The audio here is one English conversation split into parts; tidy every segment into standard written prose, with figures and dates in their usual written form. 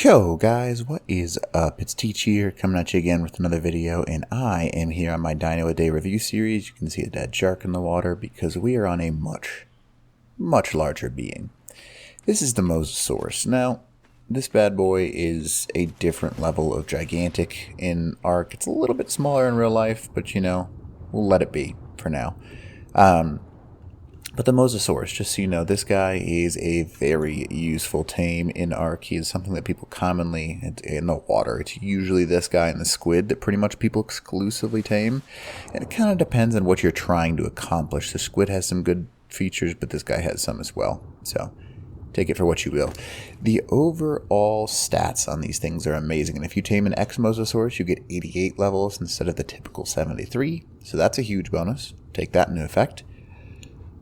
Yo guys, what is up? It's Teach here, coming at you again with another video, and I am here on my Dino a Day review series. You can see a dead shark in the water because we are on a much larger being. This is the Mosasaurus. Now, this bad boy is a different level of gigantic in Ark. It's a little bit smaller in real life, but you know, we'll let it be for now. But the Mosasaurus, just so you know, this guy is a very useful tame in Ark. He is something that people commonly, in the water, it's usually this guy and the squid that pretty much people exclusively tame. And it kind of depends on what you're trying to accomplish. The squid has some good features, but this guy has some as well. So, take it for what you will. The overall stats on these things are amazing. And if you tame an X-Mosasaurus, you get 88 levels instead of the typical 73. So that's a huge bonus. Take that into effect.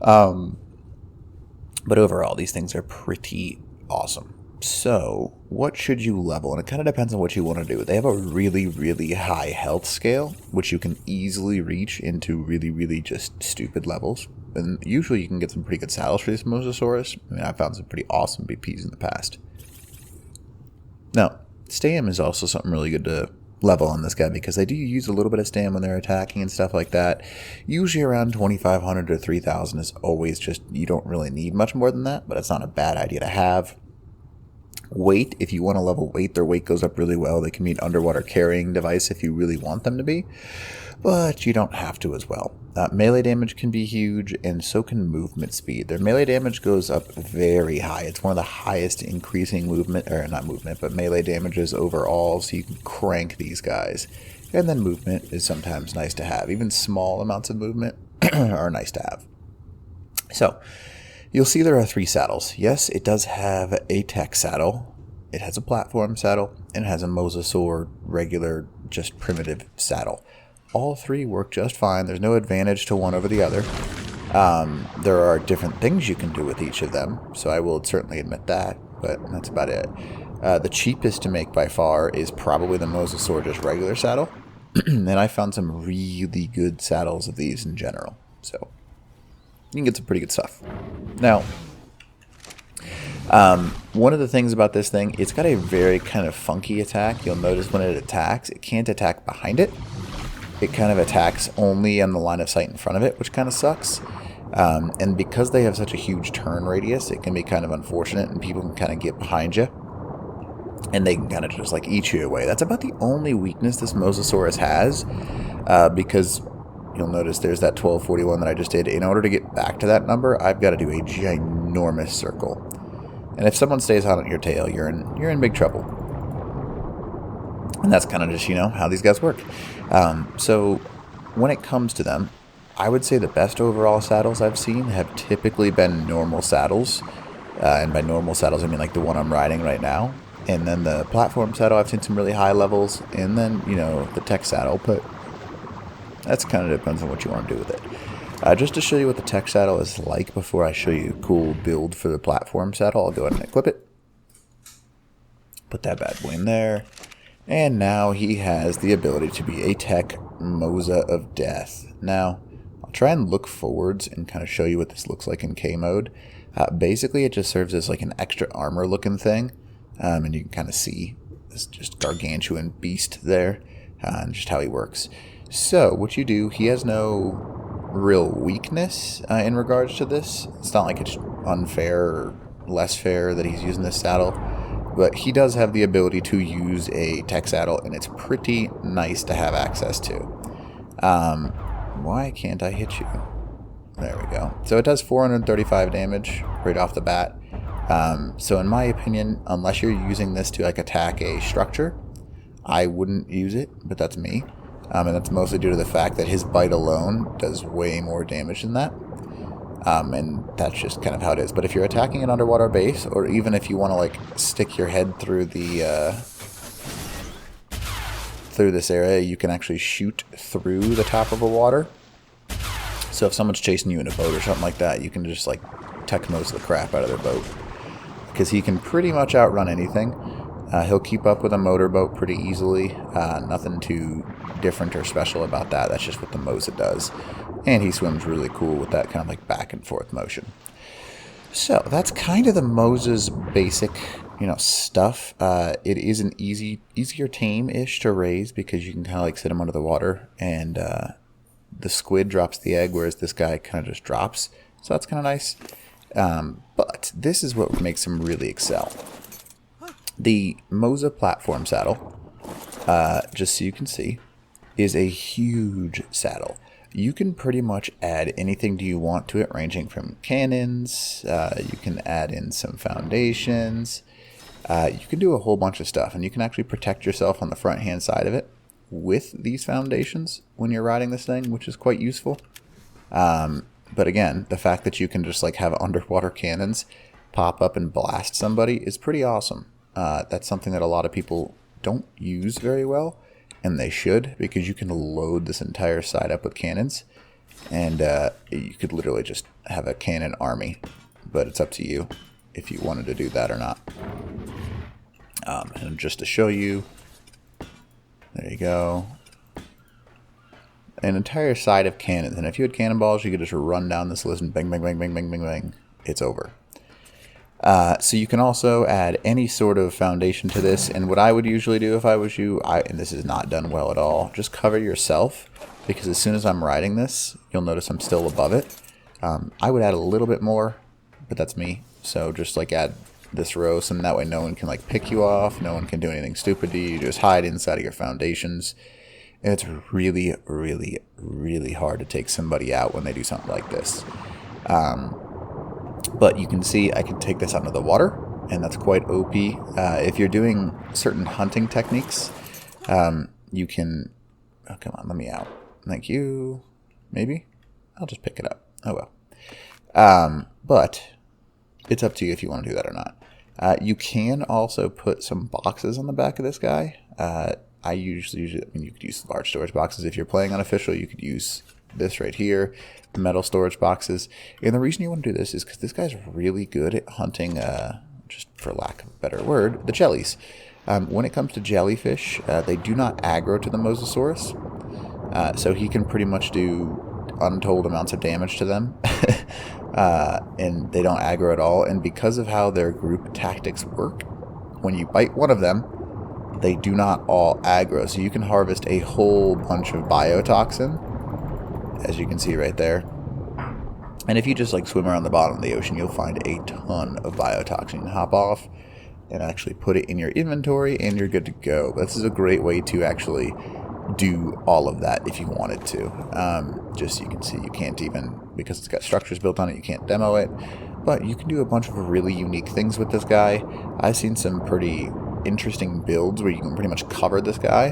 But overall, these things are pretty awesome. So, what should you level? And it kind of depends on what you want to do. They have a really high health scale, which you can easily reach into really just stupid levels. And usually you can get some pretty good saddles for this Mosasaurus. I mean, I found some pretty awesome BPs in the past. Now, stam is also something really good to level on this guy because they do use a little bit of stam when they're attacking and stuff like that. Usually around 2,500 to 3,000 is always just, you don't really need much more than that, but it's not a bad idea to have. Weight, if you want to level weight, their weight goes up really well. They can be an underwater carrying device if you really want them to be, but you don't have to as well. Melee damage can be huge, and so can movement speed. Their melee damage goes up very high. It's one of the highest increasing movement, or not movement, but melee damages overall, so you can crank these guys. And then movement is sometimes nice to have. Even small amounts of movement are nice to have. So, you'll see there are 3 saddles. Yes, it does have a tech saddle. It has a platform saddle, and it has a mosasaur regular, just primitive saddle. All 3 work just fine. There's no advantage to one over the other. There are different things you can do with each of them, so I will certainly admit that, but that's about it. The cheapest to make by far is probably the Mosasaur just regular saddle, and I found some really good saddles of these in general, so you can get some pretty good stuff. Now, one of the things about this thing, it's got a very kind of funky attack. You'll notice when it attacks, it can't attack behind it. It kind of attacks only on the line of sight in front of it, which kind of sucks. And because they have such a huge turn radius, it can be kind of unfortunate, and people can kind of get behind you, and they can kind of just like eat you away. That's about the only weakness this Mosasaurus has, because you'll notice there's that 1241 that I just did. In order to get back to that number, I've got to do a ginormous circle. And if someone stays on your tail, you're in big trouble. And that's kind of just, you know, how these guys work. So when it comes to them, I would say the best overall saddles I've seen have typically been normal saddles. And by normal saddles, I mean like the one I'm riding right now. And then the platform saddle, I've seen some really high levels. And then, you know, the tech saddle. But that's kind of depends on what you want to do with it. Just to show you what the tech saddle is like before I show you a cool build for the platform saddle, I'll go ahead and equip it. Put that bad boy in there. And now he has the ability to be a tech mosa of death. Now, I'll try and look forwards and kind of show you what this looks like in K mode. Basically, it just serves as like an extra armor looking thing. And you can kind of see this just gargantuan beast there and just how he works. So, what you do, he has no real weakness in regards to this. It's not like it's unfair or less fair that he's using this saddle. But he does have the ability to use a tech saddle, and it's pretty nice to have access to. Why can't I hit you? There we go. So it does 435 damage right off the bat. So in my opinion, unless you're using this to like attack a structure, I wouldn't use it, but that's me. And that's mostly due to the fact that his bite alone does way more damage than that. And that's just kind of how it is. But if you're attacking an underwater base, or even if you want to like stick your head through the through this area, you can actually shoot through the top of a water. So if someone's chasing you in a boat or something like that, you can just like tech most of the crap out of their boat, because he can pretty much outrun anything. He'll keep up with a motorboat pretty easily. Nothing too different or special about that. That's just what the Mosa does. And he swims really cool with that kind of like back and forth motion. So that's kind of the Mosa's basic stuff. It is an easier tame-ish to raise because you can kind of like sit them under the water, and the squid drops the egg, whereas this guy kind of just drops. So that's kind of nice. But this is what makes him really excel. The Mosa platform saddle, just so you can see, is a huge saddle. You can pretty much add anything you want to it, ranging from cannons, you can add in some foundations, you can do a whole bunch of stuff, and you can actually protect yourself on the front hand side of it with these foundations when you're riding this thing, which is quite useful. But again, the fact that you can just like have underwater cannons pop up and blast somebody is pretty awesome. That's something that a lot of people don't use very well, and they should, because you can load this entire side up with cannons, and you could literally just have a cannon army, but it's up to you if you wanted to do that or not. And just to show you, there you go, an entire side of cannons, and if you had cannonballs, you could just run down this list and bang, bang, bang, bang, bang, bang, bang, it's over. So you can also add any sort of foundation to this, and what I would usually do if I was you, and this is not done well at all, just cover yourself, because as soon as I'm riding this, you'll notice I'm still above it. I would add a little bit more, but that's me, so just like add this row, so that way no one can like pick you off, no one can do anything stupid to you, just hide inside of your foundations. And it's really, really, really hard to take somebody out when they do something like this. But you can see I can take this out of the water, and that's quite OP. If you're doing certain hunting techniques, you can... Oh, come on, let me out. Thank you. Maybe? I'll just pick it up. Oh, well. But it's up to you if you want to do that or not. You can also put some boxes on the back of this guy. I usually, you could use large storage boxes. If you're playing unofficial, you could use this right here, metal storage boxes. And the reason you want to do this is because this guy's really good at hunting, just for lack of a better word, the jellies. When it comes to jellyfish, they do not aggro to the Mosasaurus, so he can pretty much do untold amounts of damage to them, and they don't aggro at all. And because of how their group tactics work, when you bite one of them, they do not all aggro, so you can harvest a whole bunch of biotoxin, as you can see right there. And if you just like swim around the bottom of the ocean, you'll find a ton of biotoxin. You can hop off and actually put it in your inventory, and you're good to go. But this is a great way to actually do all of that if you wanted to. Just so you can see, you can't even, because it's got structures built on it, you can't demo it. But you can do a bunch of really unique things with this guy. I've seen some pretty interesting builds where you can pretty much cover this guy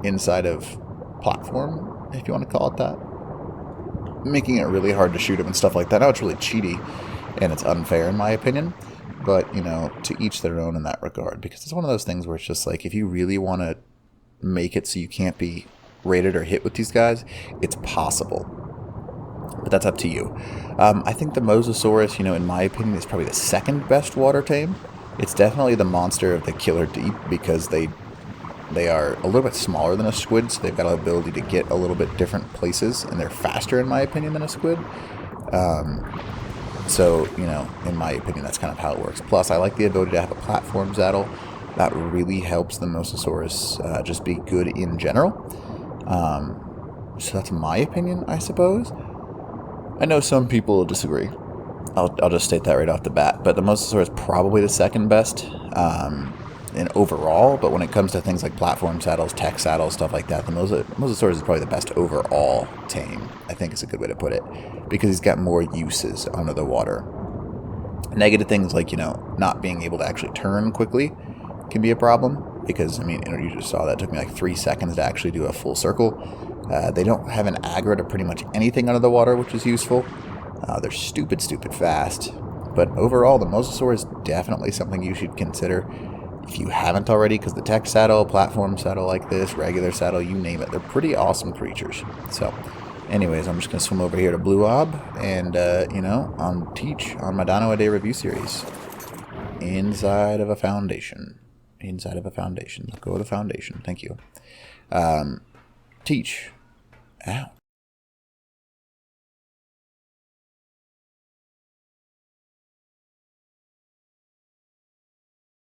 inside of platform, if you want to call it that, making it really hard to shoot him and stuff like that. Now it's really cheaty and it's unfair in my opinion, but to each their own in that regard, because it's one of those things where it's just like, if you really want to make it so you can't be raided or hit with these guys, it's possible, but that's up to you. I think the Mosasaurus, in my opinion, is probably the second best water tame. It's definitely the monster of the killer deep, because they are a little bit smaller than a squid, so they've got the ability to get a little bit different places, and they're faster, in my opinion, than a squid. So, in my opinion, that's kind of how it works. Plus, I like the ability to have a platform saddle. That really helps the Mosasaurus just be good in general. So that's my opinion, I suppose. I know some people disagree. I'll just state that right off the bat. But the Mosasaurus is probably the second best in overall. But when it comes to things like platform saddles, tech saddles, stuff like that, the Mosasaurus is probably the best overall tame, I think is a good way to put it. Because he's got more uses under the water. Negative things like, not being able to actually turn quickly can be a problem. Because, you just saw that. It took me like 3 seconds to actually do a full circle. They don't have an aggro to pretty much anything under the water, which is useful. They're stupid fast. But overall, the Mosasaurus is definitely something you should consider if you haven't already, because the tech saddle, platform saddle like this, regular saddle, you name it, they're pretty awesome creatures. So, anyways, I'm just going to swim over here to Blue Ob and, on Teach on my Dino A Day review series. Inside of a foundation. Inside of a foundation. Let's go to foundation. Thank you. Teach. Ow.